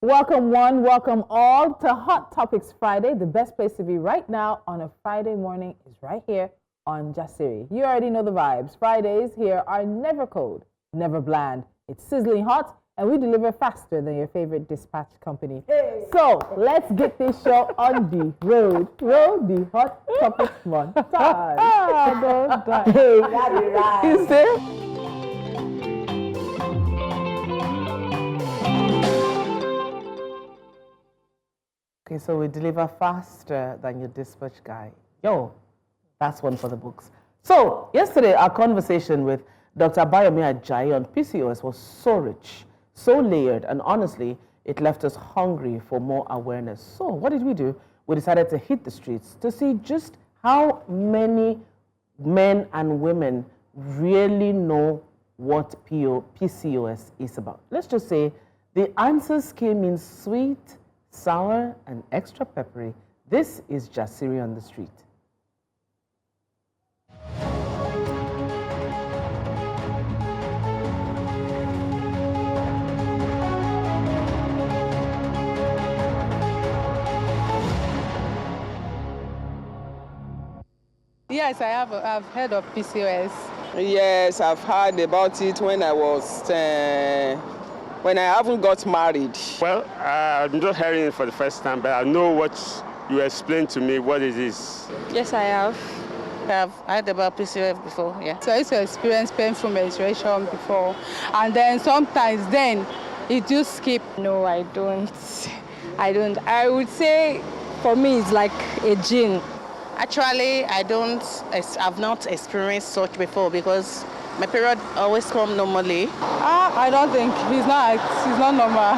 Welcome one, welcome all to Hot Topics Friday. The best place to be right now on a Friday morning is right here on Jasiri. You already know the vibes. Fridays here are never cold, never bland. It's sizzling hot, and we deliver faster than your favorite dispatch company. Hey. So let's get this show on the road. Roll the Hot Topics one time. Don't die. Hey, right. You see? Okay, so we deliver faster than your dispatch guy. Yo, that's one for the books. So, yesterday, our conversation with Dr. Bayomi Ajayi on PCOS was so rich, so layered, and honestly, it left us hungry for more awareness. So, what did we do? We decided to hit the streets to see just how many men and women really know what PCOS is about. Let's just say the answers came in sweet, sour, and extra peppery. This is Jasiri on the Street. Yes, I've heard of PCOS. Yes, I've heard about it when I haven't got married. Well, I'm just hearing it for the first time, but I know what you explained to me, what it is. Yes, I have. I've heard about PCOS before, yeah. So I used to experience painful menstruation before, and then sometimes it just skip. No, I don't. I would say for me it's like a gene. Actually, I've not experienced such before because my period always comes normally. I don't think it's not normal.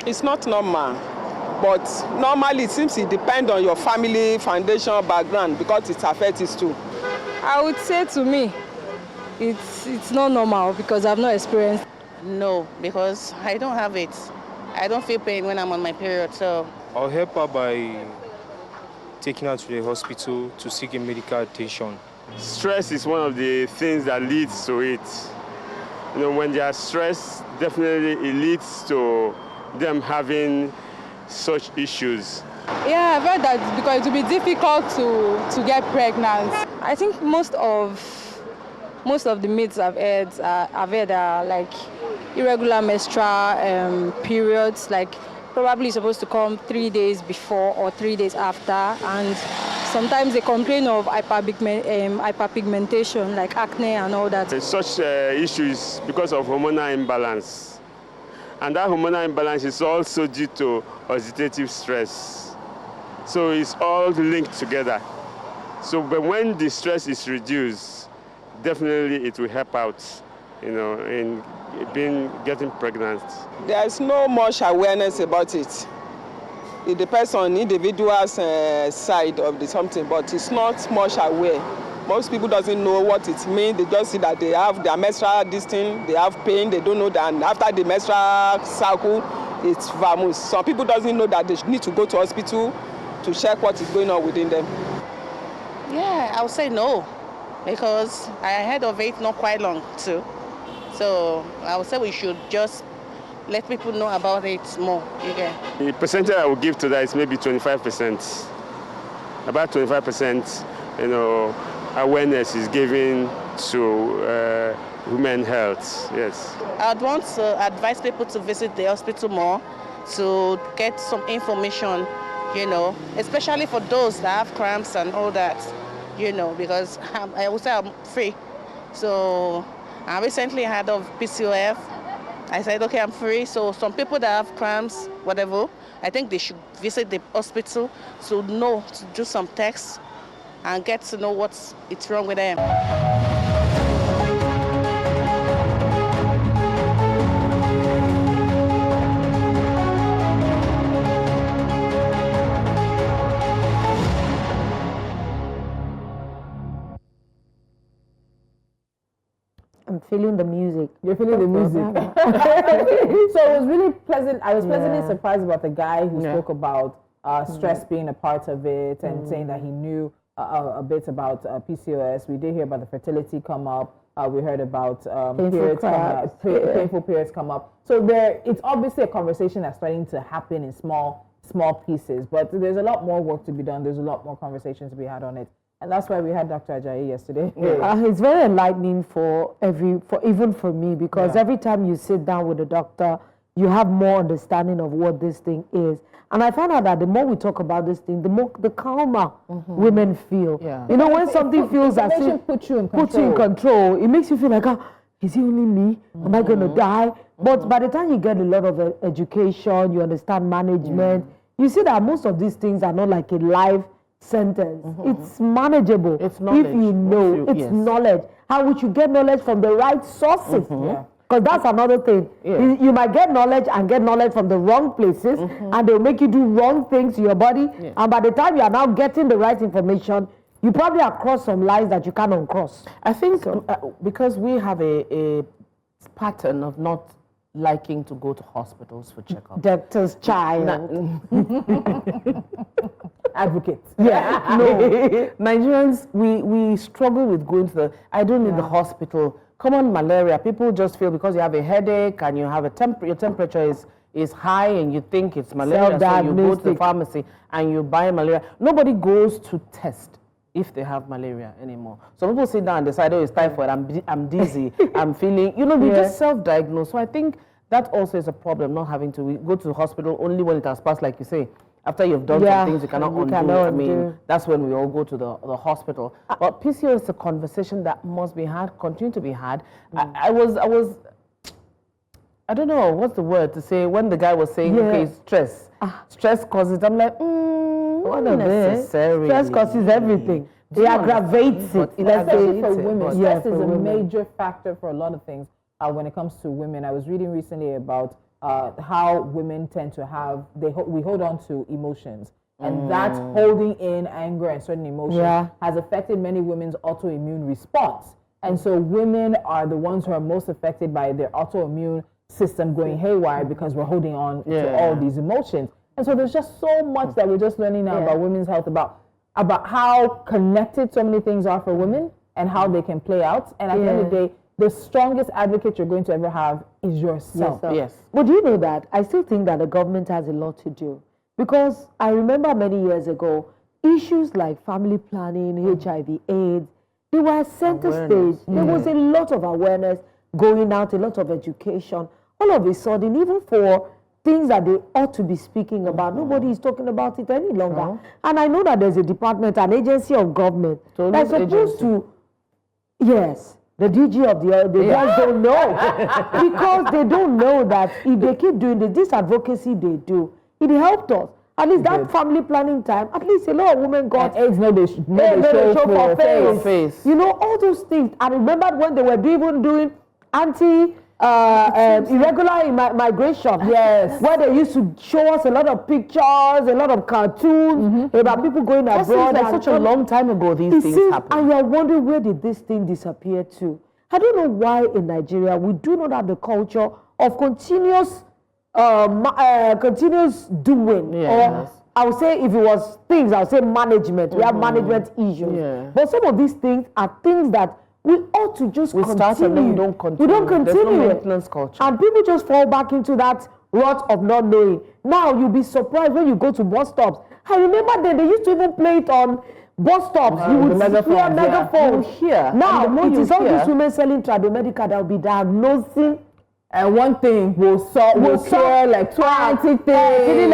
It's not normal, but normally it seems it depends on your family foundation background because it affects it too. I would say to me, it's not normal because I've not experienced. No, because I don't have it. I don't feel pain when I'm on my period, so. I'll help her by taking her to the hospital to seek a medical attention. Stress is one of the things that leads to it. You know, when they are stressed, definitely it leads to them having such issues. Yeah, I've heard that because it will be difficult to get pregnant. I think most of the myths I've heard are like irregular menstrual periods, like probably supposed to come 3 days before or 3 days after, and sometimes they complain of hyperpigmentation, like acne and all that. Such issues because of hormonal imbalance. And that hormonal imbalance is also due to oxidative stress. So it's all linked together. So but when the stress is reduced, definitely it will help out, you know, in getting pregnant. There's no much awareness about it. It depends on individual's side of the something, but it's not much aware. Most people doesn't know what it means. They just see that they have their menstrual they have pain, they don't know that, and after the menstrual cycle, it's vamoose. Some people doesn't know that they need to go to hospital to check what is going on within them. Yeah, I would say no, because I heard of it not quite long too. So I would say we should just let people know about it more. Okay. The percentage I would give to that is maybe 25%. About 25%, you know, awareness is given to women's health. Yes. I'd want to advise people to visit the hospital more to get some information, you know, especially for those that have cramps and all that, you know, because I would say I'm free. So I recently heard of PCOS. I said, okay, I'm free. So some people that have cramps, whatever, I think they should visit the hospital to do some tests and get to know what's wrong with them. I'm feeling the music. You're feeling the music. So it was really pleasant. I was pleasantly surprised about the guy who spoke about stress being a part of it and saying that he knew a bit about PCOS. We did hear about the fertility come up. We heard about painful periods come up. So it's obviously a conversation that's starting to happen in small pieces, but there's a lot more work to be done. There's a lot more conversations to be had on it. And that's why we had Dr. Ajayi yesterday. It's very enlightening even for me, because every time you sit down with a doctor, you have more understanding of what this thing is. And I found out that the more we talk about this thing, the calmer women feel. Yeah. You know, when something feels as if puts you in control, it makes you feel like, is it only me? Am I going to die? But by the time you get a lot of education, you understand management, you see that most of these things are not like a life sentence. It's manageable. It's knowledge. If you know, it's knowledge. How would you get knowledge from the right sources? Because that's another thing. You might get knowledge from the wrong places, and they'll make you do wrong things to your body. And by the time you are now getting the right information, you probably have crossed some lines that you can't uncross. I think because we have a pattern of not liking to go to hospitals for checkup. Doctor's child. Advocates. Yeah. No. Nigerians, we struggle with going to I don't need the hospital. Common malaria, people just feel because you have a headache and you have your temperature is high and you think it's malaria, so you go to the pharmacy and you buy malaria. Nobody goes to test if they have malaria anymore. So people sit down and decide, oh, it's typhoid, I'm dizzy, I'm feeling, we just self-diagnose. So I think that also is a problem, not having to go to the hospital only when it has passed, like you say. After you've done some things you cannot undo. I mean, that's when we all go to the hospital. But PCOS is a conversation that must be had, continue to be had. I don't know what's the word to say when the guy was saying, okay, stress. Stress causes it. I'm like, not necessarily. Stress causes everything. It aggravates it. Especially for women. Stress is a major factor for a lot of things when it comes to women. I was reading recently about how women tend to have, we hold on to emotions. And that holding in anger and certain emotions has affected many women's autoimmune response. And so women are the ones who are most affected by their autoimmune system going haywire because we're holding on to all these emotions. And so there's just so much that we're just learning now about women's health, about how connected so many things are for women and how they can play out. And at the end of the day, the strongest advocate you're going to ever have is yourself. Yes. But do you know that I still think that the government has a lot to do? Because I remember many years ago, issues like family planning, HIV, AIDS, they were center stage. There was a lot of awareness going out, a lot of education. All of a sudden, even for things that they ought to be speaking about, nobody is talking about it any longer. And I know that there's a department, an agency of government that's supposed to, the DG of they just don't know. Because they don't know that if they keep doing this advocacy they do, it helped us. At least that family planning time, at least a lot of women got AIDS show for face. You know, all those things. I remember when they were doing irregular migration. Yes. Where they used to show us a lot of pictures, a lot of cartoons about people going abroad. Like such a long time ago these things happened. And you're wondering, where did this thing disappear to? I don't know why in Nigeria we do not have the culture of continuous doing. Or I would say, if it was things, I would say management. We have management issues. But some of these things are things that we ought to just continue. Start and then we don't continue. We don't continue. There's no maintenance culture. And people just fall back into that rut of not knowing. Now you'll be surprised when you go to bus stops. I remember then they used to even play it on bus stops. You would hear megaphones. Now it is all these women selling tradomedical that will be diagnosing. And one thing will cure like 20 things. And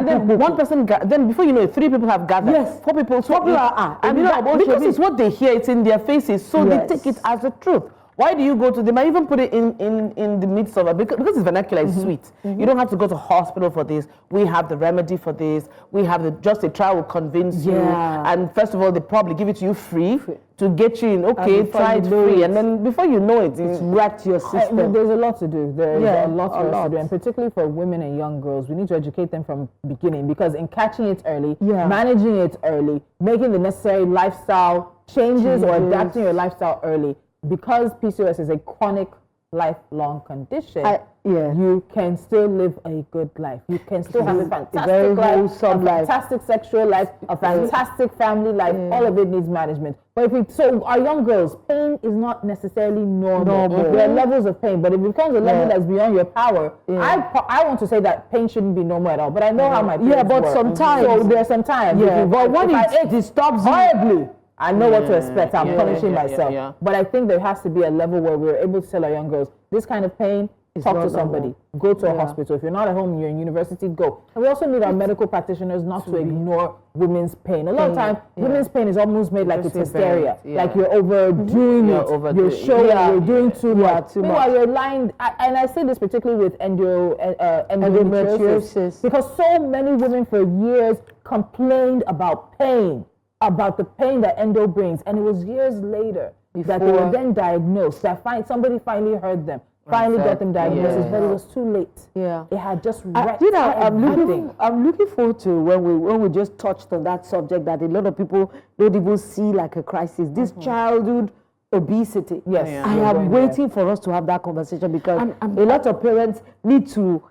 then one person, then before you know it, 3 people have gathered. Yes. 4 people. 4 people are. And because it's what they hear, it's in their faces, so they take it as the truth. Why do you go to, they might even put it in the midst of it, because it's vernacular, it's sweet. You don't have to go to hospital for this. We have the remedy for this. We have just a trial will convince you. And first of all, they probably give it to you free to get you in, okay, try it free. And then before you know it, it's wrecked your system. There's a lot to do. There's a lot to do. And particularly for women and young girls, we need to educate them from the beginning, because in catching it early, managing it early, making the necessary lifestyle changes or adapting your lifestyle early, because PCOS is a chronic lifelong condition, Yeah. you can still live a good life. You can still have a fantastic very life, a wholesome life. fantastic sexual life, a fantastic family life. All of it needs management. But so our young girls, pain is not necessarily normal. There are levels of pain, but if it becomes a level that's beyond your power, I want to say that pain shouldn't be normal at all. But I know how my parents but work. sometimes. So there are some times. But when it disturbs you horribly, I know what to expect. I'm punishing myself. yeah. But I think there has to be a level where we're able to tell our young girls, this kind of pain, talk to somebody. Go to a hospital. If you're not at home, you're in university, go. And we also need our medical practitioners not to ignore women's pain. A lot of times, women's pain is almost made like it's hysteria. Like you're overdoing it. You're showing, you're doing too much. Meanwhile, you're lying. And I say this particularly with endometriosis. Because so many women for years complained about pain, about the pain that endo brings. And it was years later that they were then diagnosed, that somebody finally heard them. Finally got them diagnosis, but it was too late. It had just wrecked everything. I'm looking forward to when we just touched on that subject that a lot of people don't even see like a crisis. This childhood obesity. Yes. I am waiting for us to have that conversation because a lot of parents need to.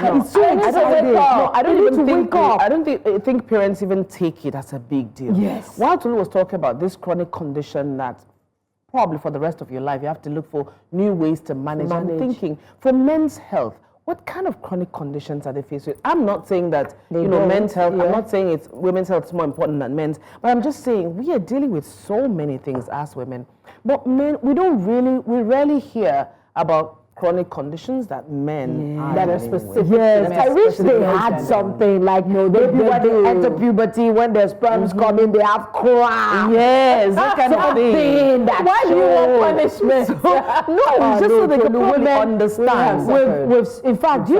It's so exciting. I don't think parents even take it as a big deal. Yes. While Tolu was talking about this chronic condition that probably for the rest of your life, you have to look for new ways to manage. I'm thinking, for men's health, what kind of chronic conditions are they faced with? I'm not saying that, men's health, I'm not saying it's women's health is more important than men's, but I'm just saying we are dealing with so many things as women. But men, we rarely hear about chronic conditions that men that are specific. Yes, I wish they had something like maybe when they enter puberty, when their sperms come in, they have cramps. Yes, that kind of thing. Why do you want punishment? Just so they can probably understand. In fact,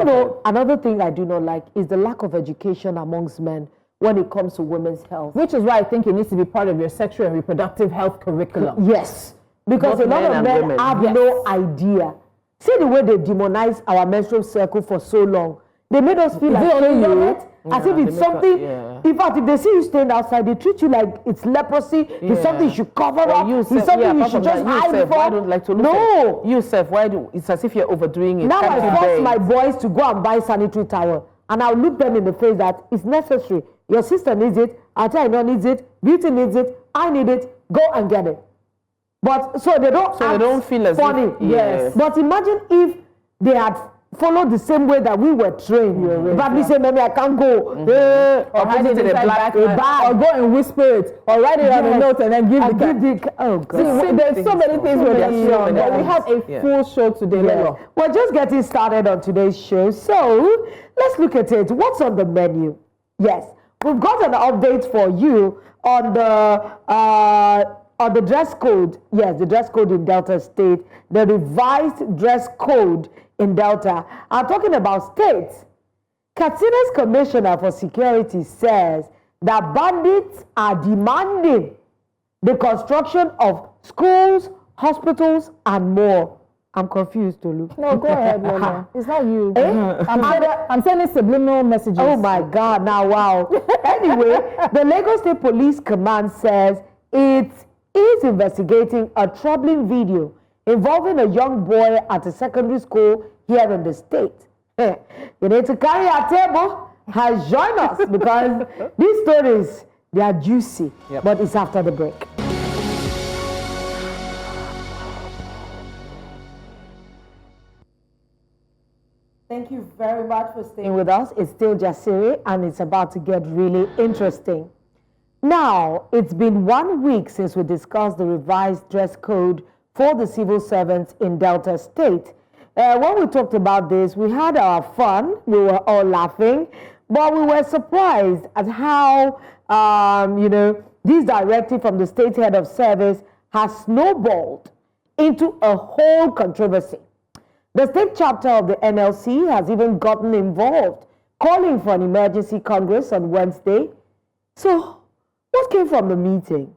another thing I do not like is the lack of education amongst men when it comes to women's health. Which is why I think it needs to be part of your sexual and reproductive health curriculum. Yes, because a lot of men have no idea. See the way they demonize our menstrual cycle for so long. They made us feel like as if it's something. In fact, if they see you standing outside, they treat you like it's leprosy. It's something you should cover up. It's something you should just hide from. I don't like to look at Yusuf, it's as if you're overdoing it. Now I force my boys to go and buy sanitary towel. And I'll look them in the face that it's necessary. Your sister needs it. Auntie needs it. Beauty needs it. I need it. Go and get it. But so they don't feel as funny. Yes. But imagine if they had followed the same way that we were trained. But we say, maybe I can't go. Or hide it in a bag, or go and whisper it, or write it on a note and then give the oh God. See, there's so many things where they're shown. But we have a full show today. We're just getting started on today's show. So let's look at it. What's on the menu? Yes, we've got an update for you on the dress code. Yes, the dress code in Delta State, the revised dress code in Delta. I'm talking about states. Katsina's Commissioner for Security says that bandits are demanding the construction of schools, hospitals, and more. I'm confused, Tolu. No, go ahead, Lola. It's not you. I'm sending subliminal messages. Oh my God, now wow. Anyway, the Lagos State Police Command says it is investigating a troubling video involving a young boy at a secondary school here in the state. You need to carry our table and join us because these stories, they are juicy, but it's after the break. Thank you very much for staying with us. It's still Jasiri and it's about to get really interesting. Now, it's been 1 week since we discussed the revised dress code for the civil servants in Delta State. When we talked about this, we had our fun. We were all laughing, but we were surprised at how, this directive from the state head of service has snowballed into a whole controversy. The state chapter of the NLC has even gotten involved, calling for an emergency congress on Wednesday. So, what came from the meeting?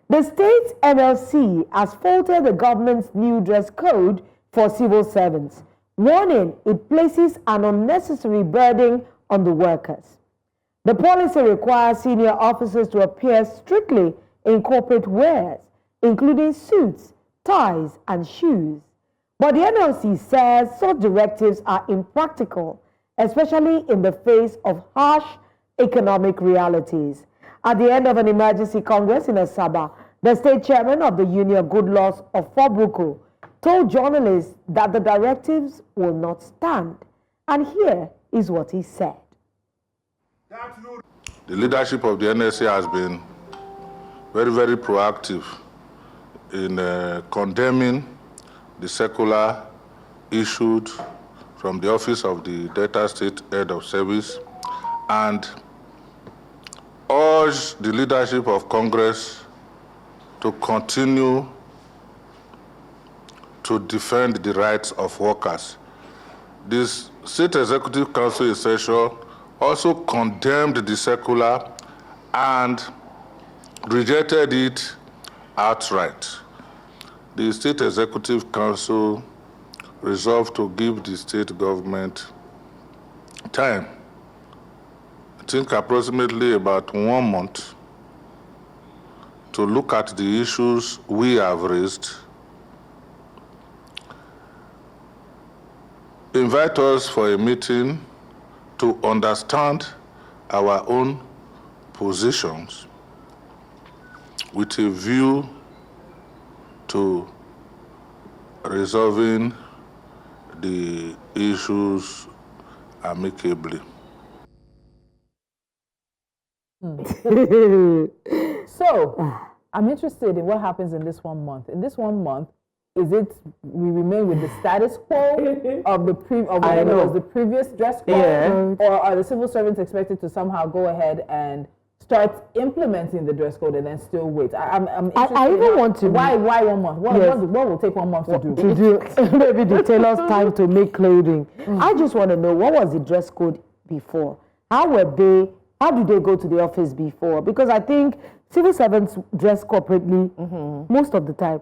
The state's NLC has faulted the government's new dress code for civil servants, warning it places an unnecessary burden on the workers. The policy requires senior officers to appear strictly in corporate wears, including suits, ties, and shoes. But the NLC says such directives are impractical, especially in the face of harsh economic realities. At the end of an emergency congress in Asaba, the state chairman of the Union Good Laws of Fobuku told journalists that the directives will not stand. And here is what he said. The leadership of the NSA has been very, very proactive in condemning the circular issued from the office of the Delta State Head of Service and urge the leadership of Congress to continue to defend the rights of workers. This State Executive Council in session also condemned the circular and rejected it outright. The State Executive Council resolved to give the state government time, I think approximately about 1 month, to look at the issues we have raised, invite us for a meeting to understand our own positions with a view to resolving the issues amicably. So, I'm interested in what happens in this 1 month. In this 1 month, is it we remain with the status quo of the previous dress code, or are the civil servants expected to somehow go ahead and start implementing the dress code and then still wait? I even want to. Why 1 month? What will take 1 month to do? Maybe the tailor's time to make clothing. I just want to know, what was the dress code before? How do they go to the office before? Because I think civil servants dress corporately most of the time.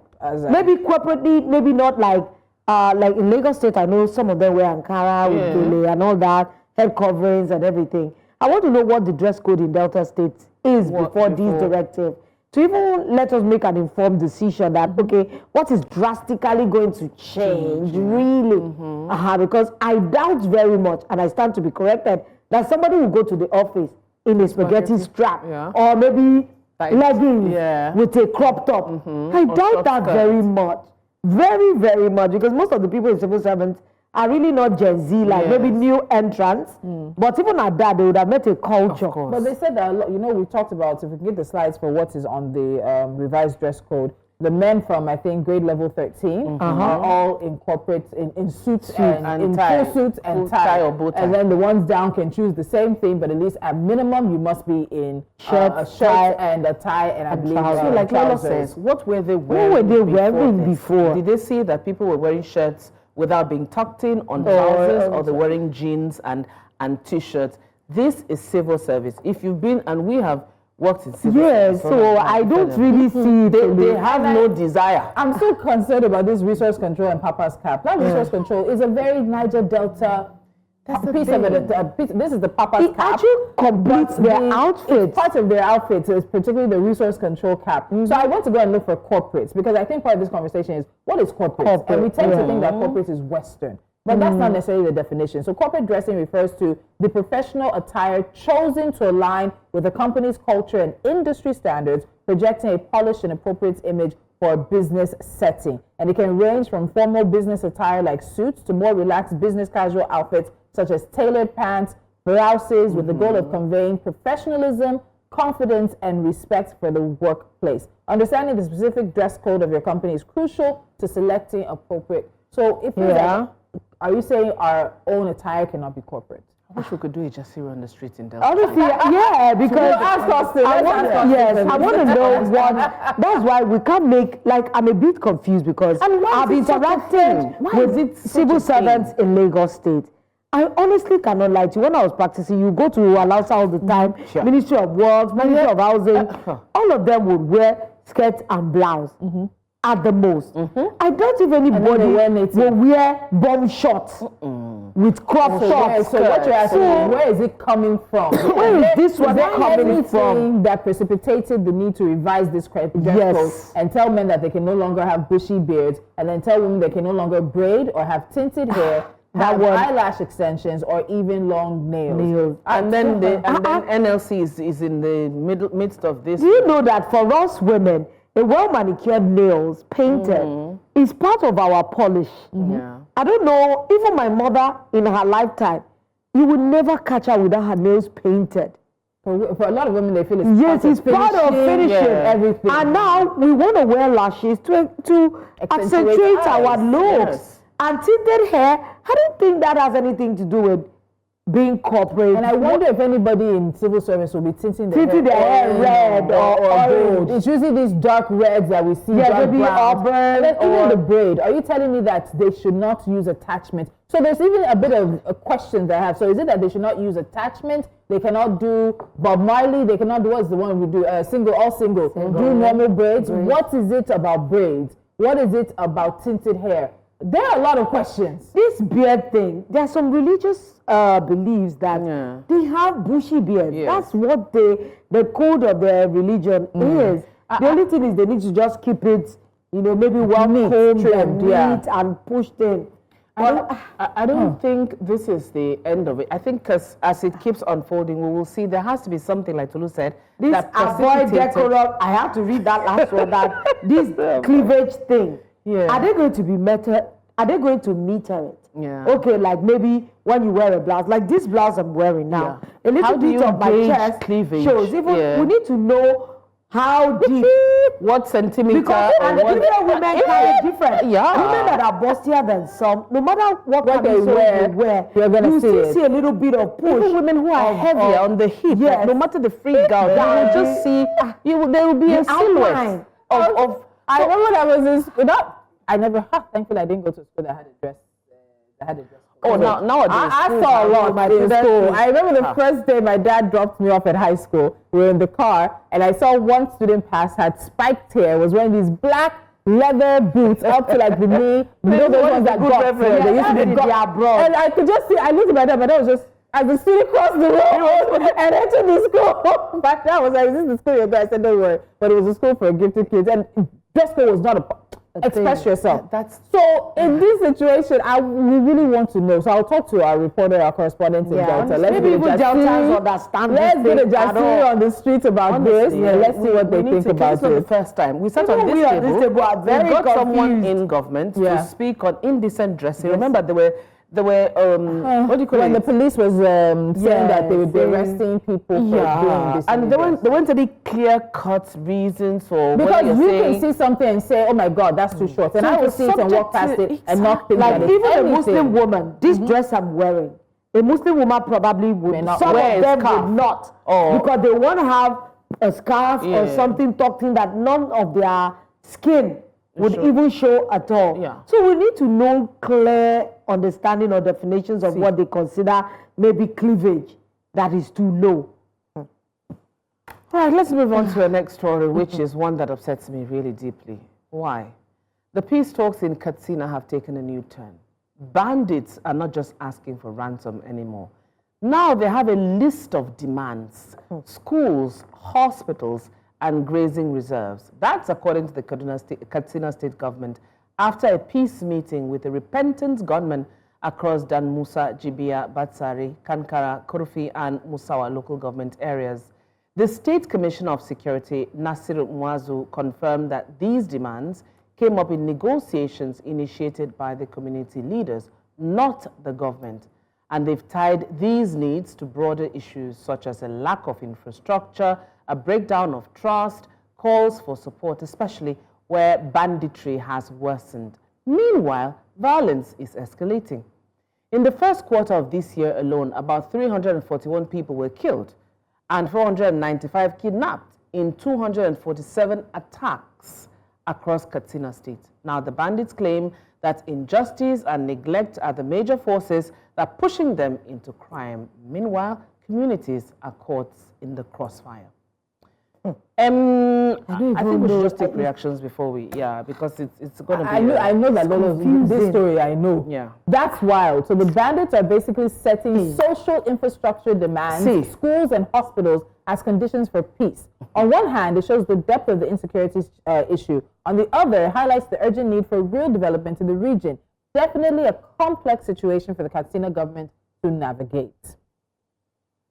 Maybe corporately, maybe not like in Lagos State. I know some of them wear Ankara with gele and all that, head coverings and everything. I want to know what the dress code in Delta State is before these directives, to even let us make an informed decision that, okay, what is drastically going to change, really? Because I doubt very much, and I stand to be corrected, that somebody will go to the office in a spaghetti strap, or maybe leggings with a crop top. I doubt that very much. Very, very much, because most of the people in civil servants are really not Gen Z, like maybe new entrants. But even at that, they would have met a culture. But they said that, we talked about, if we can get the slides for what is on the revised dress code, the men from, I think, grade level 13 are all in corporate, in suits and in tie. Full suits and tie. Or bow tie. And then the ones down can choose the same thing, but at least at minimum, you must be in a shirt and a tie and I believe So like Lola says, what were they wearing before? Did they see that people were wearing shirts without being tucked in on trousers, or they're wearing jeans and T-shirts? This is civil service. If you've been, and we have worked in civil service. So I don't really see they have no desire. I'm so concerned about this resource control and Papa's cap. That resource control is a very Niger Delta piece of it. This is the Papa's cap. It actually completes their outfit. It's part of their outfit, is particularly the resource control cap. So I want to go and look for corporates, because I think part of this conversation is, what is corporate? And we tend to think that corporate is Western. But that's not necessarily the definition. So corporate dressing refers to the professional attire chosen to align with the company's culture and industry standards, projecting a polished and appropriate image for a business setting. And it can range from formal business attire like suits to more relaxed business casual outfits such as tailored pants, blouses, with the goal of conveying professionalism, confidence, and respect for the workplace. Understanding the specific dress code of your company is crucial to selecting appropriate. So if are you saying our own attire cannot be corporate? I wish we could do a Jasira on the streets in Delta. Honestly, because I want to know what. That's why we can't make, like, I'm a bit confused, because I've interacted with civil servants in Lagos State. I honestly cannot lie to you. When I was practicing, you go to Alausa all the time, Ministry of Works, Ministry of Housing, all of them would wear skirts and blouse. at the most. I doubt if anybody will wear bomb shorts with crop tops. So what you're asking is, where is it coming from? Where is this one coming from? That precipitated the need to revise this dress code and tell men that they can no longer have bushy beards, and then tell women they can no longer braid or have tinted hair, have eyelash extensions, or even long nails. And then NLC is in the midst of this. Do you know that for us women, a well-manicured nails painted is part of our polish? Yeah. I don't know, even my mother in her lifetime, you would never catch her without her nails painted. For a lot of women, they feel it's part of finishing everything. And now we want to wear lashes to accentuate our looks. Yes. And tinted hair, I don't think that has anything to do with being corporate. And I wonder if anybody in civil service will be tinting their hair red or orange. It's usually these dark reds that we see. Maybe auburn. Even the braid. Are you telling me that they should not use attachment? So there's even a bit of a question that I have. So is it that they should not use attachment? They cannot do Bob Marley. They cannot do, what's the one we do? All single. Do normal braids. What is it about braids? What is it about tinted hair? There are a lot of questions. This beard thing, there are some religious beliefs that they have bushy beards. That's what the code of their religion is. The only thing is they need to just keep it, maybe well-combed and neat and pushed in. Well, I don't think this is the end of it. I think as it keeps unfolding, we will see there has to be something, like Tolu said, this avoid decorum. I have to read that last one, that this cleavage thing. Yeah. Are they going to be are they going to meter it? Yeah. Okay, like maybe when you wear a blouse, like this blouse I'm wearing now, a little bit of my chest cleavage shows. Even we need to know how deep, what centimeter, because different women carry different. Women that are bustier than some, no matter what they wear, you're gonna you still see a little bit of push. Even women who are heavier on the hip, no matter the free gown, you will just see. There will be a silhouette of. I remember that was in school. Thankfully I didn't go to school that had a dress. Nowadays. I saw a lot in school. I remember the first day my dad dropped me off at high school. We were in the car, and I saw one student pass, had spiked hair, was wearing these black leather boots up to like the knee. You know the ones that got they used to be abroad. And I could just see, I looked at my dad, but that was just, as the student crossed the road and entered the school. My dad was like, is this the school you're going? I said, don't worry. But it was a school for gifted kids. And dress code was not a express yourself. So in this situation, we really want to know. So I'll talk to our reporter, our correspondent in Delta. Maybe even Deltas understand. Let's get a Jasiri on the street about this. And let's see what they think about it. This is the first time we sat on this table. We got someone in government to speak on indecent dressing. Remember, there were what do you call it? When the police was saying that they would be arresting people for doing this. And there weren't any clear-cut reasons for because you can see something and say, oh my God, that's too short. And I will see it and walk past it and not think that it's even a Muslim woman, this dress I'm wearing, a Muslim woman probably would not. Some of them would not. Because they want to have a scarf or something tucked in that none of their skin would even show at all. So we need to know clear understanding or definitions of what they consider maybe cleavage that is too low. All right, let's move on to the next story, which is one that upsets me really deeply. Why? The peace talks in Katsina have taken a new turn. Bandits are not just asking for ransom anymore. Now they have a list of demands. Schools, hospitals, and grazing reserves. That's according to the Katsina state government after a peace meeting with the repentant gunmen across Dan Musa, Jibia, Batsari, Kankara, Kurufi, and Musawa local government areas. The State Commissioner of Security, Nasir Mwazu, confirmed that these demands came up in negotiations initiated by the community leaders, not the government. And they've tied these needs to broader issues such as a lack of infrastructure, a breakdown of trust, calls for support, especially where banditry has worsened. Meanwhile, violence is escalating. In the first quarter of this year alone, about 341 people were killed and 495 kidnapped in 247 attacks across Katsina State. Now, the bandits claim that injustice and neglect are the major forces that are pushing them into crime. Meanwhile, communities are caught in the crossfire. I think we should just take reactions before we, because it's going to be. I know that this story, I know. Yeah. That's wild. So the bandits are basically setting social infrastructure demands, schools and hospitals as conditions for peace. On one hand, it shows the depth of the insecurity issue. On the other, it highlights the urgent need for real development in the region. Definitely a complex situation for the Katsina government to navigate.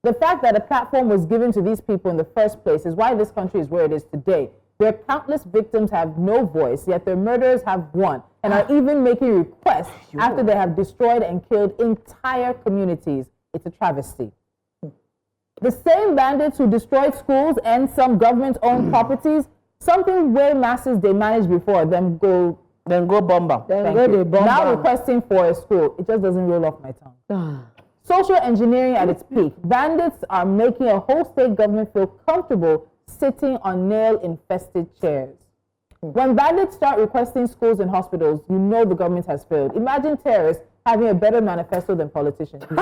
The fact that a platform was given to these people in the first place is why this country is where it is today. Their countless victims have no voice, yet their murderers have won and are even making requests after they have destroyed and killed entire communities. It's a travesty. The same bandits who destroyed schools and some government-owned properties, something way masses they managed before, then go bomber. Now requesting for a school. It just doesn't roll off my tongue. Social engineering at its peak. Bandits are making a whole state government feel comfortable sitting on nail-infested chairs. When bandits start requesting schools and hospitals, you know the government has failed. Imagine terrorists having a better manifesto than politicians. This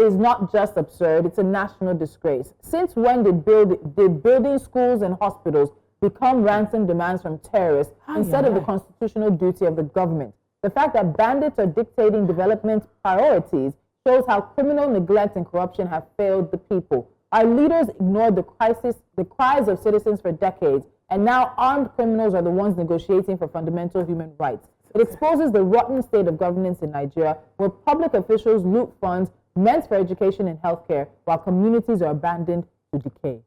is not just absurd, it's a national disgrace. Since when did building schools and hospitals become ransom demands from terrorists instead of the constitutional duty of the government? The fact that bandits are dictating development priorities shows how criminal neglect and corruption have failed the people. Our leaders ignored the cries of citizens for decades, and now armed criminals are the ones negotiating for fundamental human rights. It exposes the rotten state of governance in Nigeria, where public officials loot funds meant for education and healthcare, while communities are abandoned to decay.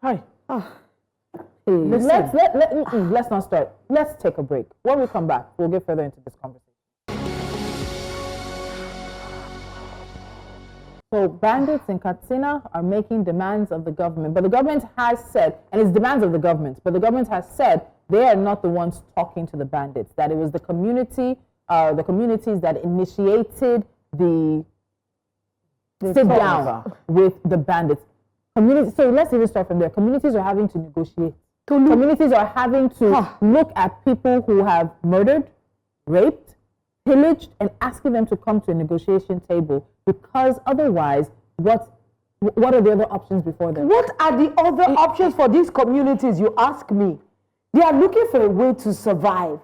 Hi. Let's not start. Let's take a break. When we come back, we'll get further into this conversation. So bandits in Katsina are making demands of the government, but the government has said, and it's demands of the government, but the government has said they are not the ones talking to the bandits, that it was the communities that initiated the sit down with the bandits. So let's even start from there. Communities are having to negotiate. Communities are having to look at people who have murdered, raped, pillaged, and asking them to come to a negotiation table, because otherwise, what are the other options before them? What are the other options for these communities, you ask me? They are looking for a way to survive.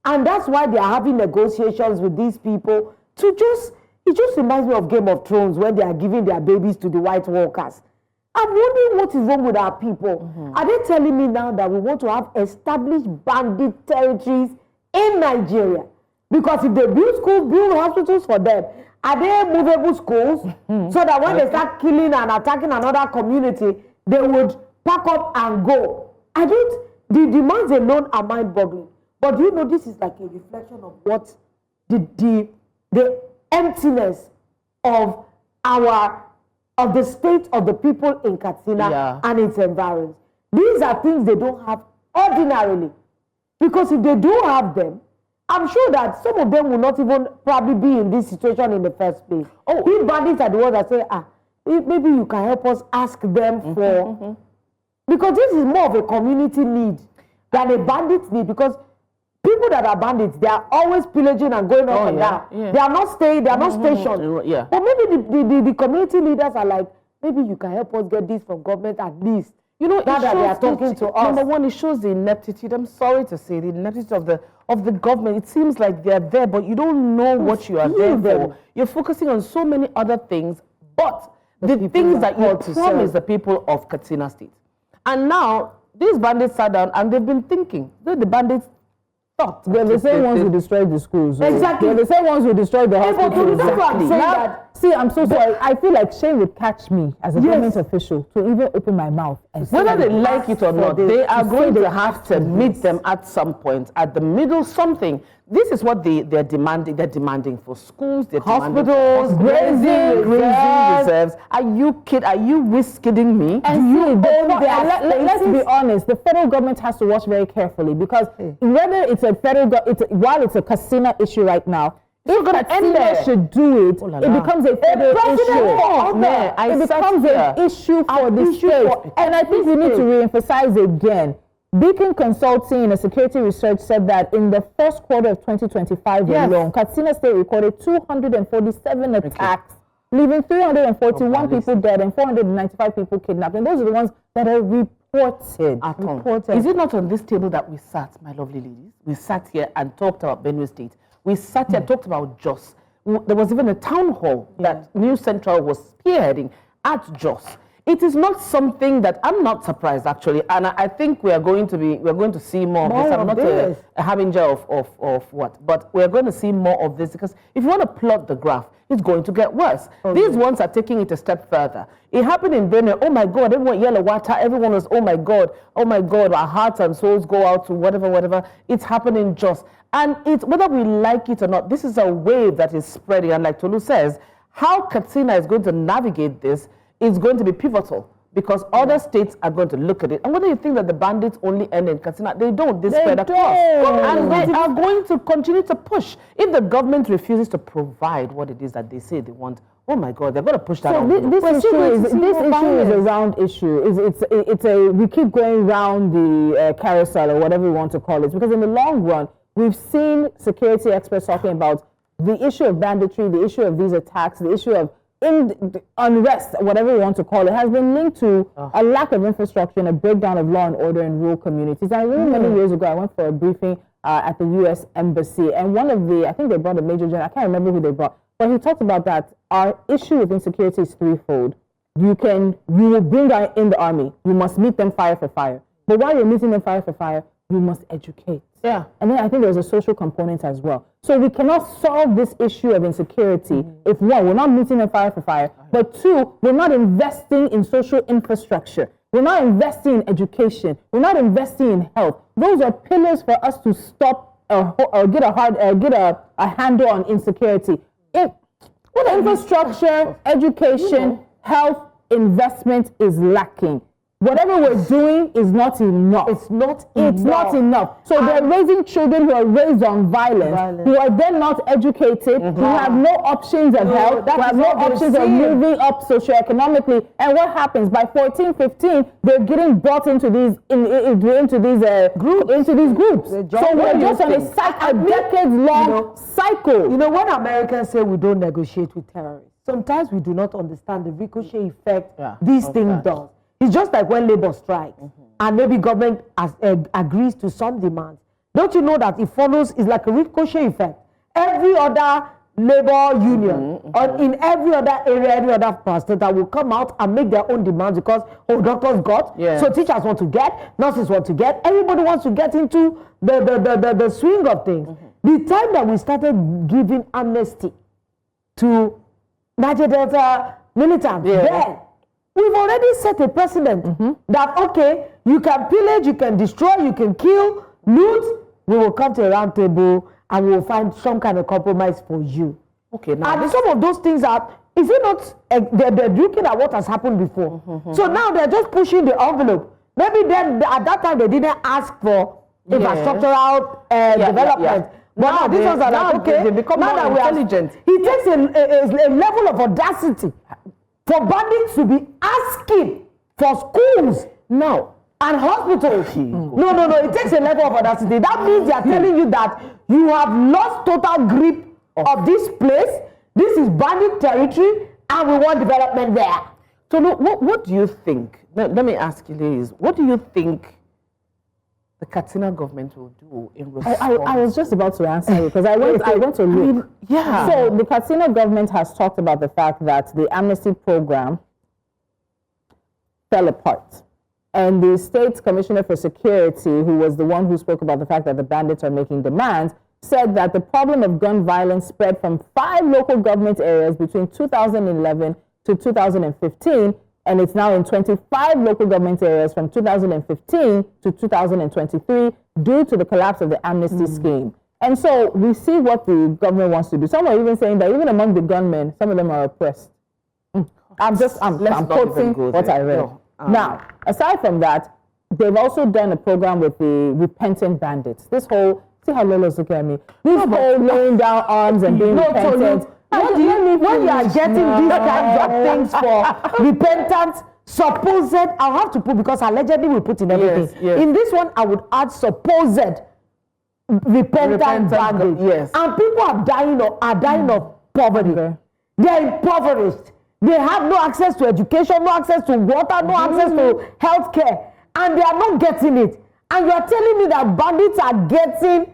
And that's why they are having negotiations with these people to it just reminds me of Game of Thrones when they are giving their babies to the White Walkers. I'm wondering what is wrong with our people. Are they telling me now that we want to have established bandit territories in Nigeria? Because if they build schools, build hospitals for them, are they movable schools so that when they start killing and attacking another community, they would pack up and go? The demands alone are mind-boggling. But you know, this is like a reflection of what the emptiness of the state of the people in Katsina and its environs. These are things they don't have ordinarily. Because if they do have them, I'm sure that some of them will not even probably be in this situation in the first place. These bandits are the ones that say, maybe you can help us ask them for... Because this is more of a community need than a bandit need. Because people that are bandits, they are always pillaging and going up and down. They are not staying, they are not stationed. But maybe the community leaders are like, maybe you can help us get this from government at least. You know, now that they are talking to us. Number one, it shows the ineptitude. I'm sorry to say, the ineptitude of the government. It seems like they're there, but you don't know what you are there for. You're focusing on so many other things, but the things that you promise the people of Katsina State. And now, these bandits sat down and they've been thinking. The bandits thought. They're the same ones who destroyed the schools. Exactly. They're the same ones who destroyed the hospitals. Exactly. See, I'm so sorry. I feel like shame would catch me as a government official to even open my mouth. And whether they like it or not, they are going to have to meet them at some point, at the middle, something. This is what they're demanding. They're demanding for schools, hospitals, grazing reserves. Are you kidding? Are you kidding me? And let's be honest. The federal government has to watch very carefully, because whether it's a while it's a Katsina issue right now, if Katsina should do it, it becomes a federal issue. It becomes an issue for the state. And I think we need to re-emphasize again. Beacon Consulting in a security research said that in the first quarter of 2025 alone, Katsina State recorded 247 attacks leaving 341 people dead and 495 people kidnapped. And those are the ones that are reported. Is it not on this table that we sat, my lovely ladies? We sat here and talked about Benue State. We sat here and talked about Jos. There was even a town hall that New Central was spearheading at Jos. It is not something that I'm not surprised actually, and I think we're going to see more of this. I'm not a harbinger of what, but we're going to see more of this because if you want to plot the graph, it's going to get worse. These ones are taking it a step further. It happened in Benue. Oh my God, everyone yellow water. Everyone was, oh my God, our hearts and souls go out to whatever. It's happening just, and it's whether we like it or not. This is a wave that is spreading, and like Tolu says, how Katsina is going to navigate this is going to be pivotal because other states are going to look at it. And whether you think that the bandits only end in Katsina, they don't. They spread across. And they are going to continue to push. If the government refuses to provide what it is that they say they want, oh my God, they're going to push that out. This issue is a round issue. We keep going round the carousel or whatever we want to call it. Because in the long run, we've seen security experts talking about the issue of banditry, the issue of these attacks, the issue of unrest, whatever you want to call it, has been linked to a lack of infrastructure and a breakdown of law and order in rural communities. I remember many years ago, I went for a briefing at the U.S. Embassy, and one of the, I think they brought a major general, I can't remember who they brought, but he talked about that our issue with insecurity is threefold. You will bring in the army, you must meet them fire for fire. But while you're meeting them fire for fire, you must educate. Yeah. And then I think there's a social component as well. So we cannot solve this issue of insecurity if one, we're not meeting them fire for fire, but two, we're not investing in social infrastructure. We're not investing in education. We're not investing in health. Those are pillars for us to stop or get a handle on insecurity. With infrastructure, education, health, investment is lacking. Whatever we're doing is not enough. It's not enough. So they're raising children who are raised on violence, who are then not educated, who have no options of health, who have no options of moving up socioeconomically. And what happens? By 14, 15, they're getting brought into these groups. So we're just on a decades-long cycle. You know, when Americans say we don't negotiate with terrorists, sometimes we do not understand the ricochet effect these things does. It's just like when labor strikes and maybe government agrees to some demands. Don't you know that it follows, it's like a ricochet effect. Every other labor union or in every other area, every other pastor that will come out and make their own demands because, doctors got, so teachers want to get, nurses want to get, everybody wants to get into the swing of things. The time that we started giving amnesty to Niger Delta militants, then we've already set a precedent that, okay, you can pillage, you can destroy, you can kill, loot. We will come to a round table and we will find some kind of compromise for you. Okay, now and some of those things are, is it not, they're looking at what has happened before. So now they're just pushing the envelope. Maybe then at that time they didn't ask for infrastructural development. But now these ones are like, okay, they become more intelligent. It takes a level of audacity for bandits to be asking for schools now and hospitals. No, it takes a level of audacity. That means they are telling you that you have lost total grip of this place. This is bandit territory and we want development there. So what do you think? Let me ask you, ladies, what do you think the Katsina government will do in response? I was just about to answer you because I went to look. So the Katsina government has talked about the fact that the amnesty program fell apart. And the State Commissioner for Security, who was the one who spoke about the fact that the bandits are making demands, said that the problem of gun violence spread from 5 local government areas between 2011 to 2015, and it's now in 25 local government areas from 2015 to 2023 due to the collapse of the amnesty scheme. And so we see what the government wants to do. Some are even saying that even among the gunmen, some of them are oppressed. I'm quoting what I read. Now, aside from that, they've also done a program with the repentant bandits. This whole, see how Lolo's looking at me, this whole laying down arms and being repentant. What do you mean when you are getting these kinds of things for repentant, supposed, I'll have to put, because allegedly we put in everything. In this one, I would add supposed repentant bandits. And people are dying of poverty. They're impoverished. They have no access to education, no access to water, no access to healthcare, and they are not getting it. And you are telling me that bandits are getting,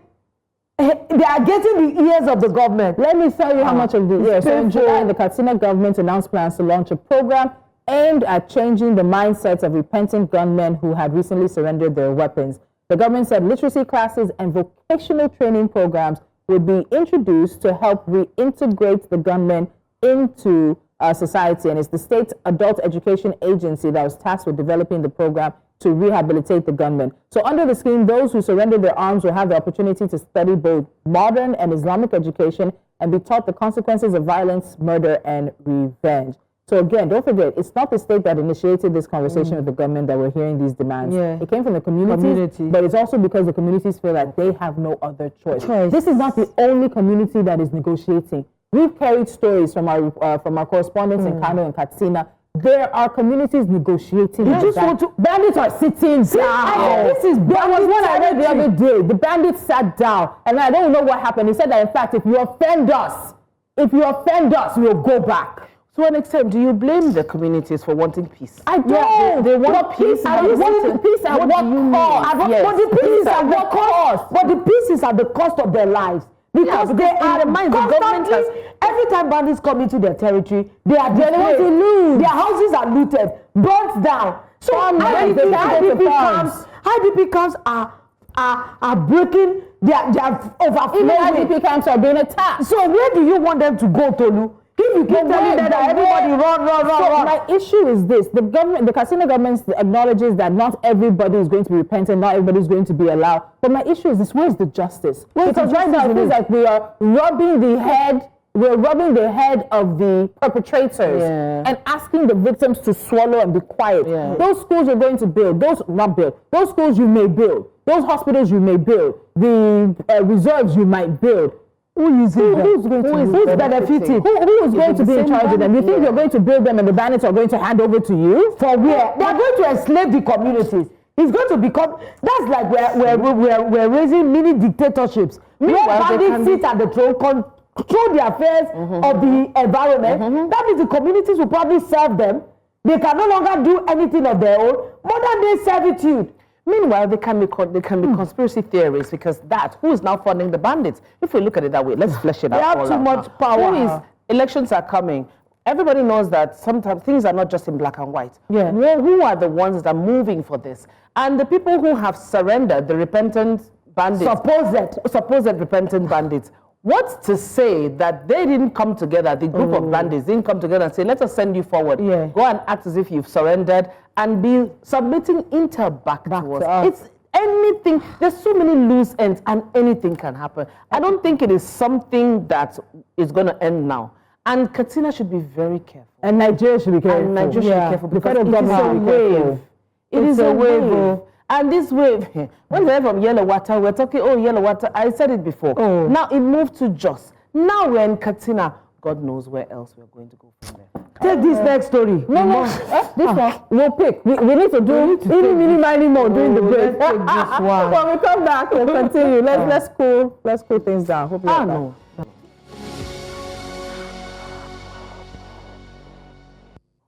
they are getting the ears of the government. Let me tell you how much of this. Yeah, so in July, the Katsina government announced plans to launch a program aimed at changing the mindsets of repentant gunmen who had recently surrendered their weapons. The government said literacy classes and vocational training programs would be introduced to help reintegrate the gunmen into society. And it's the state adult education agency that was tasked with developing the program to rehabilitate the gunmen. So under the scheme, those who surrendered their arms will have the opportunity to study both modern and Islamic education and be taught the consequences of violence, murder, and revenge. So again, don't forget, it's not the state that initiated this conversation with the government that we're hearing these demands. Yeah. It came from the communities, but it's also because the communities feel that they have no other choice. This is not the only community that is negotiating. We've carried stories from our correspondents in Kano and Katsina. There are communities negotiating. You just want to, bandits are sitting down. This is that was what I read the other day. The bandits sat down, and I don't know what happened. He said that in fact, if you offend us, we'll go back. To an extent, do you blame the communities for wanting peace? I don't. They want peace. I want peace at what cost? But the peace is at what cost? But the peace is at the cost of their lives. Because they are constantly, every time bandits come into their territory, they are the ones to lose. Their houses are looted, burnt down. So IDP camps are breaking, they are overflowing. Even IDP camps are being attacked. So where do you want them to go, Tolu? If you keep telling them that everybody run. My issue is this: the Katsina government acknowledges that not everybody is going to be repentant, not everybody is going to be allowed. But my issue is this: where is the justice? Because right now it feels like we are rubbing the head of the perpetrators and asking the victims to swallow and be quiet. Those schools you're going to build, those schools you may build, those hospitals you may build, the reserves you might build. Who's benefiting? Who is going to be in charge of them? You think you're going to build them and the bandits are going to hand over to you? For where? They are going to enslave the communities. It's going to become, that's like we're raising mini dictatorships. Where bandits sit at the throne, control the affairs of the environment. That means the communities will probably serve them. They can no longer do anything of their own. Modern day servitude. Meanwhile, they can be conspiracy theories because who is now funding the bandits? If we look at it that way, let's flesh it out. They have too much power. Elections are coming. Everybody knows that sometimes things are not just in black and white. Yeah. Who are the ones that are moving for this? And the people who have surrendered, the repentant bandits, supposed repentant bandits, what's to say that they didn't come together, the group of bandits didn't come together and say, let us send you forward. Go and act as if you've surrendered and be submitting intel back to us. It's anything. There's so many loose ends and anything can happen. I don't think it is something that is going to end now. And Katsina should be very careful. And Nigeria should be careful. Because it is a wave. It is a wave. And this wave, when we're from yellow water, we're talking, yellow water. I said it before. Now it moved to Jos. Now we're in Katsina. God knows where else we're going to go from there. Take this next story. No. This one, we'll pick. We need to do mini more during the break. Take this one. When we come back, we'll continue. Let's cool things down. Hope you're no.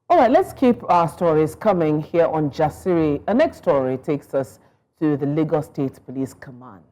All right, let's keep our stories coming here on Jasiri. Our next story takes us to the Lagos State Police Command.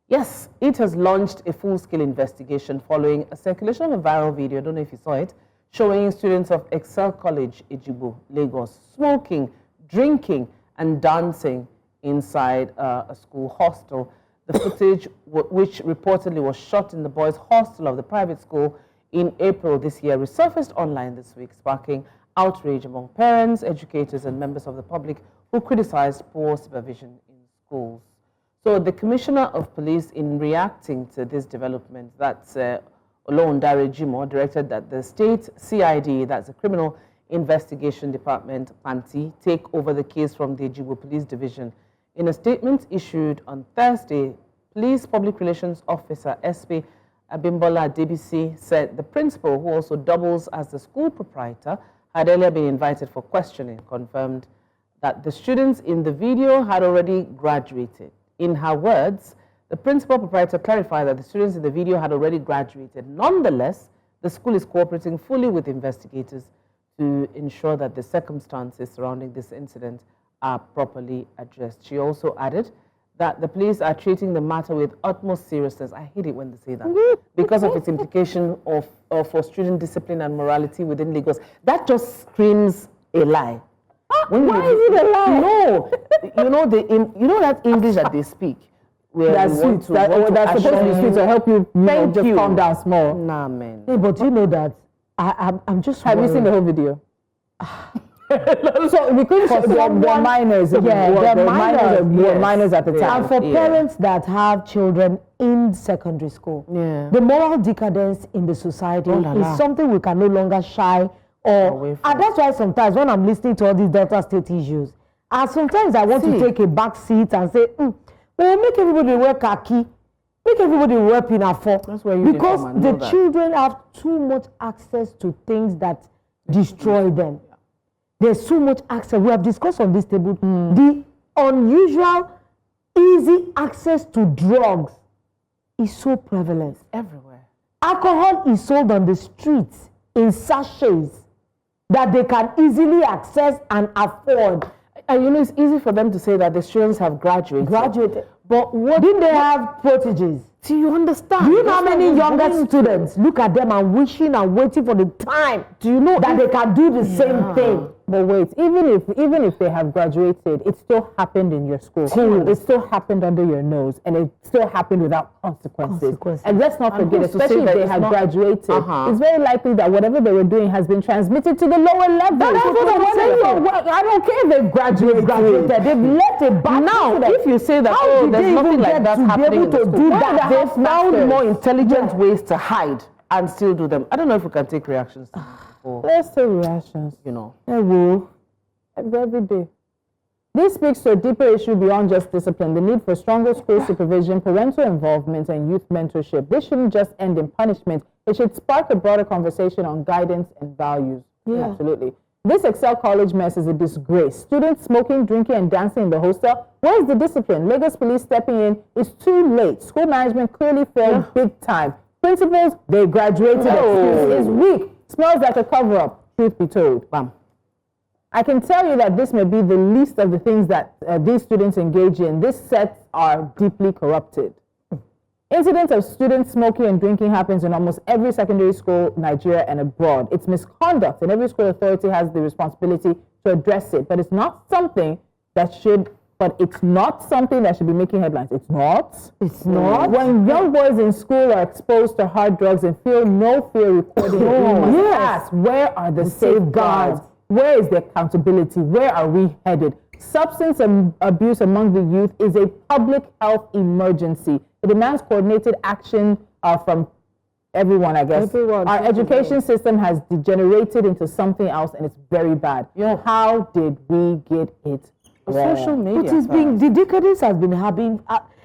Yes, it has launched a full-scale investigation following a circulation of a viral video, I don't know if you saw it, showing students of Excel College, Ejigbo, Lagos, smoking, drinking, and dancing inside a school hostel. The footage, which reportedly was shot in the boys' hostel of the private school in April this year, resurfaced online this week, sparking outrage among parents, educators, and members of the public who criticized poor supervision in schools. So the Commissioner of Police, in reacting to this development, that's Ejigbo, directed that the state CID, that's the Criminal Investigation Department, PANTI, take over the case from the Ejigbo Police Division. In a statement issued on Thursday, Police Public Relations Officer SP Abimbola Adebisi said the principal, who also doubles as the school proprietor, had earlier been invited for questioning, confirmed that the students in the video had already graduated. In her words, the principal proprietor clarified that the students in the video had already graduated. Nonetheless, the school is cooperating fully with investigators to ensure that the circumstances surrounding this incident are properly addressed. She also added that the police are treating the matter with utmost seriousness. I hate it when they say that. Because of its implication for student discipline and morality within Lagos. That just screams a lie. Why is it a lie? No. You know that English that they speak? That's supposed to be sweet to help you, just calm down small. Nah, man. Hey, but you know that I'm just Have you seen the whole video? So because they're minors, they're minors at the time. And for parents that have children in secondary school, the moral decadence in the society is something we can no longer shy or. And that's why sometimes when I'm listening to all these Delta State issues, and sometimes I want to take a back seat and say, well, make everybody wear khaki, make everybody wear pinafore, because the children have too much access to things that destroy them. There's so much access. We have discussed on this table the unusual, easy access to drugs is so prevalent everywhere. Alcohol is sold on the streets in sachets that they can easily access and afford. And it's easy for them to say that the students have graduated. But didn't they have proteges? Do you understand? Do you know how many younger students look at them and wishing and waiting for the time? Do you know that they can do the same thing? But wait, even if they have graduated, it still happened in your school. It still happened under your nose, and it still happened without consequences. And let's not forget, especially if they have graduated, it's very likely that whatever they were doing has been transmitted to the lower level. That's what I'm saying. I don't care if they've graduated. They've left a bad. Now, if you say that, there's nothing like that happening in the school, they found more intelligent ways to hide and still do them. I don't know if we can take reactions. Let's take reactions. I will. Every day. This speaks to a deeper issue beyond just discipline, the need for stronger school supervision, parental involvement, and youth mentorship. This shouldn't just end in punishment. It should spark a broader conversation on guidance and values. Absolutely. This Excel College mess is a disgrace. Students smoking, drinking, and dancing in the hostel. Where is the discipline? Lagos police stepping in. It's too late. School management clearly failed big time. Principals, they graduated. It's weak. Smells like a cover-up, truth be told. Bam. I can tell you that this may be the least of the things that these students engage in. These sets are deeply corrupted. Incidents of students smoking and drinking happens in almost every secondary school, Nigeria and abroad. It's misconduct, and every school authority has the responsibility to address it. But it's not something that should be making headlines. It's not. When young boys in school are exposed to hard drugs and feel no fear recording, we must ask, where are the safeguards? Where is the accountability? Where are we headed? Substance abuse among the youth is a public health emergency. It demands coordinated action from everyone, I guess. Our education system has degenerated into something else, and it's very bad. How did we get it wrong? Social media. But the decadence has been having.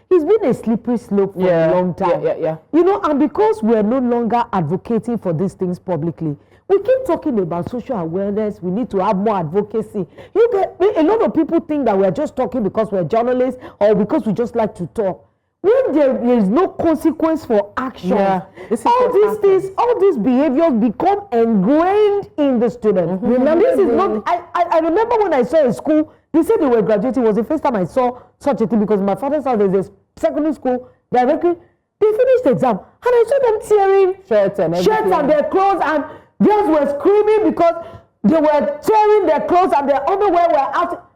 It's been a slippery slope for a long time. And because we're no longer advocating for these things publicly, we keep talking about social awareness. We need to have more advocacy. A lot of people think that we're just talking because we're journalists or because we just like to talk. When there is no consequence for action, all these behaviors become ingrained in the student. Remember, this is not. I remember when I saw a school, they said they were graduating. It was the first time I saw such a thing because my father's house there's a secondary school directly. They finished the exam and I saw them tearing shirts and their clothes, and girls were screaming because they were tearing their clothes and their underwear were out.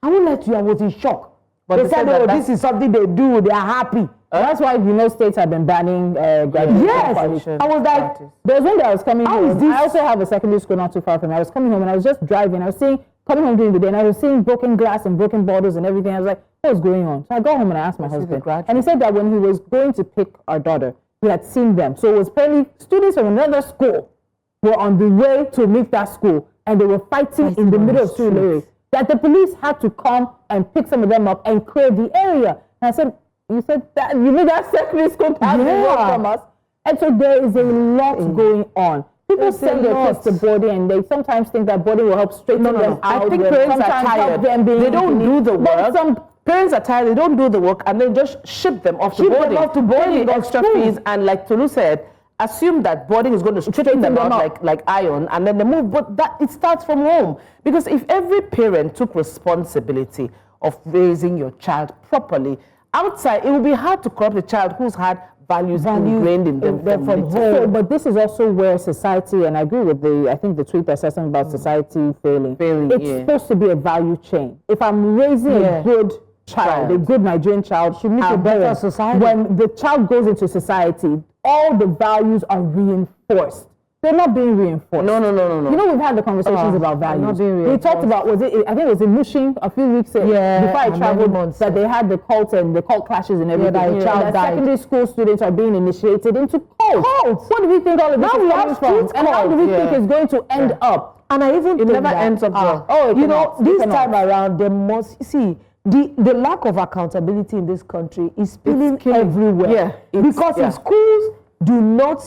I won't lie to you, I was in shock. But they said, this is something they do, they are happy. That's why states have been banning graduation. Yes, I was like, there was one day I was coming home. I also have a secondary school not too far from me. I was coming home and I was just driving. I was coming home during the day, and I was seeing broken glass and broken bottles and everything. I was like, what's going on? So I got home and I asked my husband. And he said that when he was going to pick our daughter, he had seen them. So it was apparently students from another school were on the way to leave that school, and they were fighting in the middle of street. That the police had to come and pick some of them up and clear the area. And I said, you mean that secondary school has been work from us? And so there is a lot going on. People send their kids to boarding, and they sometimes think that boarding will help straighten them out. I think parents are tired. They don't do the work. Some parents are tired. They don't do the work, and they just ship them off to boarding. Pay the extra fees, and like Tolu said, assume that boarding is going to straighten them out like iron, and then they move. But it starts from home. Because if every parent took responsibility of raising your child properly, outside it will be hard to corrupt a child who's had values ingrained in them from home. So, but this is also where society, and I agree with I think the tweet that says something about society failing. It's supposed to be a value chain. If I'm raising a good child, a good Nigerian child, should meet a better society. When the child goes into society, all the values are reinforced. They're not being reinforced. No. You know, we've had the conversations about values. We talked about, I think it was in Mushing a few weeks ago, before I traveled, that they had the cult clashes and everything. That secondary school students are being initiated into cults. What do we think all of this is coming from? And how do we think it's going to end up? And I even think never ends up well. You know, this time around, they must see the lack of accountability in this country is spilling everywhere. Because if schools do not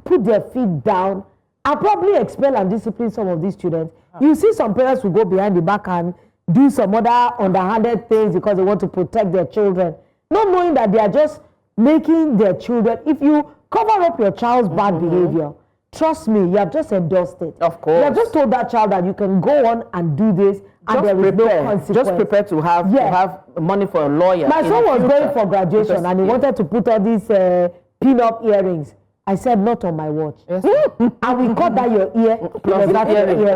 put their feet down and probably expel and discipline some of these students, you see some parents who go behind the back and do some other underhanded things because they want to protect their children, not knowing that they are just making their children. If you cover up your child's bad behavior, trust me, you have just endorsed it. Of course. You have just told that child that you can go on and do this, and there is no consequence. Just prepare to have money for a lawyer. My son was going for graduation and he wanted to put all these pin-up earrings. I said, not on my watch. Yes. And we cut that your ear plus that earring.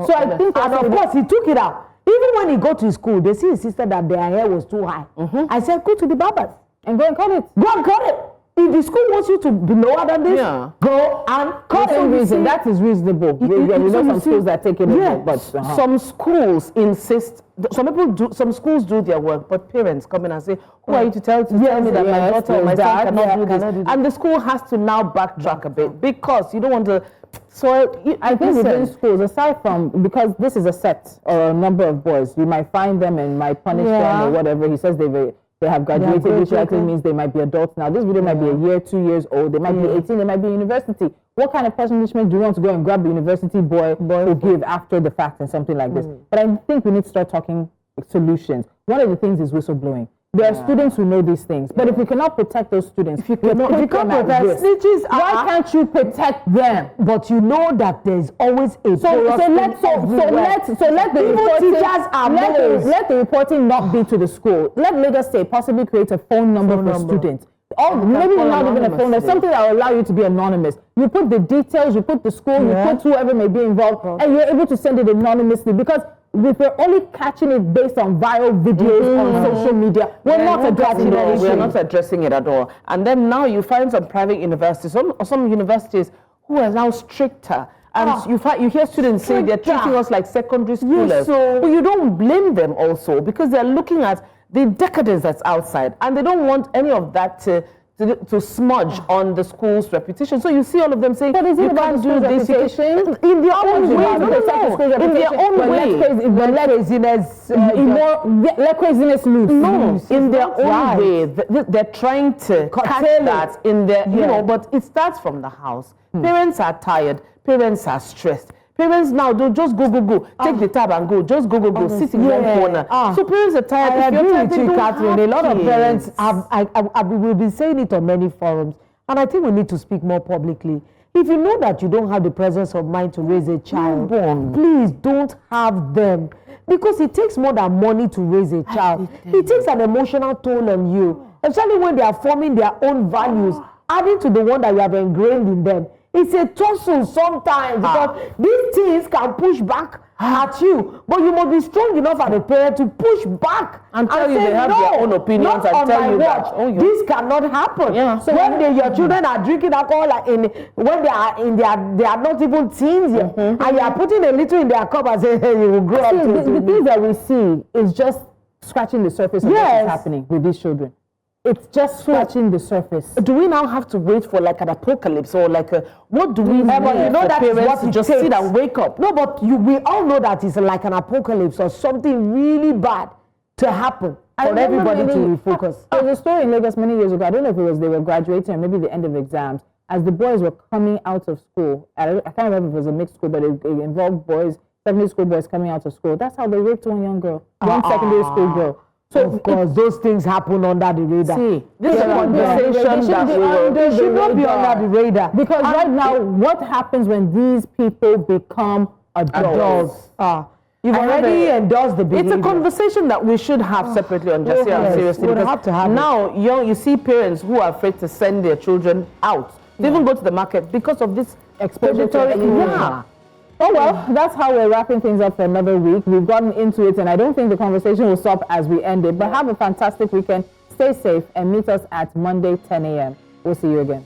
So I think, and of course, he took it out. Even when he got to school, they see his sister that their hair was too high. I said, go to the barbers and go and cut it. Go and cut it. If the school wants you to be lower than this, go and cut it. That is reasonable. You know some schools that take it over, but some schools insist. Some schools do their work, but parents come in and say, "Who are you to tell me that my daughter or my son cannot do this?" And the school has to now backtrack a bit because you don't want to. So I think within schools, aside from, because this is a set or a number of boys, you might find them and might punish them or whatever. He says they have graduated, which likely means they might be adults now. This video might be a year, 2 years old. They might be 18. They might be in university. What kind of punishment do you want to go and grab the university boy who give after the fact and something like this? But I think we need to start talking solutions. One of the things is whistleblowing. There are students who know these things, but if we cannot protect those students, if you cannot protect snitches, why can't you protect them? But you know that there's always a let the reporting not be to the school. Let Lagos State possibly create a phone number for students. Maybe not even a phone. There's something that will allow you to be anonymous. You put the details, you put the school, you put whoever may be involved, and you're able to send it anonymously. Because if we're only catching it based on viral videos on social media, we're not addressing it. We're not addressing it at all. And then now you find some private universities, some universities who are now stricter. And you hear students say they're treating us like secondary schoolers. But you don't blame them also, because they're looking at the decadence that's outside, and they don't want any of that to smudge on the school's reputation. So you see all of them saying, you can't do this in their own way. In their own way. Let craziness loose. No, in their own way. They're trying to catch that in their, but it starts from the house. Parents are tired. Parents are stressed. Parents now don't just go. Take the tab and go. Just go. Sit in one corner. So parents are tired. I agree with you, Catherine. A lot of parents will be saying it on many forums, and I think we need to speak more publicly. If you know that you don't have the presence of mind to raise a child, please don't have them, because it takes more than money to raise a child. It takes an emotional toll on you, especially when they are forming their own values, adding to the one that you have ingrained in them. It's a tussle sometimes, because these things can push back at you, but you must be strong enough as a parent to push back and tell you they have their own opinions and tell you that this cannot happen. So when your children are drinking alcohol, when they are not even teens yet, and you are putting a little in their cup and say, hey, you will grow up. The things that we see is just scratching the surface of what is happening with these children. It's just scratching the surface. Do we now have to wait for like an apocalypse, or like what do we need for parents to just sit and wake up? No, but we all know that it's like an apocalypse or something really bad to happen for everybody to refocus. There was a story in Lagos many years ago. I don't know if it was they were graduating or maybe the end of exams. As the boys were coming out of school, I can't remember if it was a mixed school, but it involved boys, secondary school boys coming out of school. That's how they raped one young girl, one secondary school girl. So of course, those things happen under the radar. See, this is a conversation that they should not be under the radar. Because right now, what happens when these people become adults? You've already endorsed the behavior. It's a conversation that we should have separately on Just and seriously. We'll have to have now, you see parents who are afraid to send their children out. They even go to the market because of this exposure. Yeah. Oh well, that's how we're wrapping things up for another week. We've gotten into it, and I don't think the conversation will stop as we end it. But have a fantastic weekend. Stay safe and meet us at Monday, 10 a.m. We'll see you again.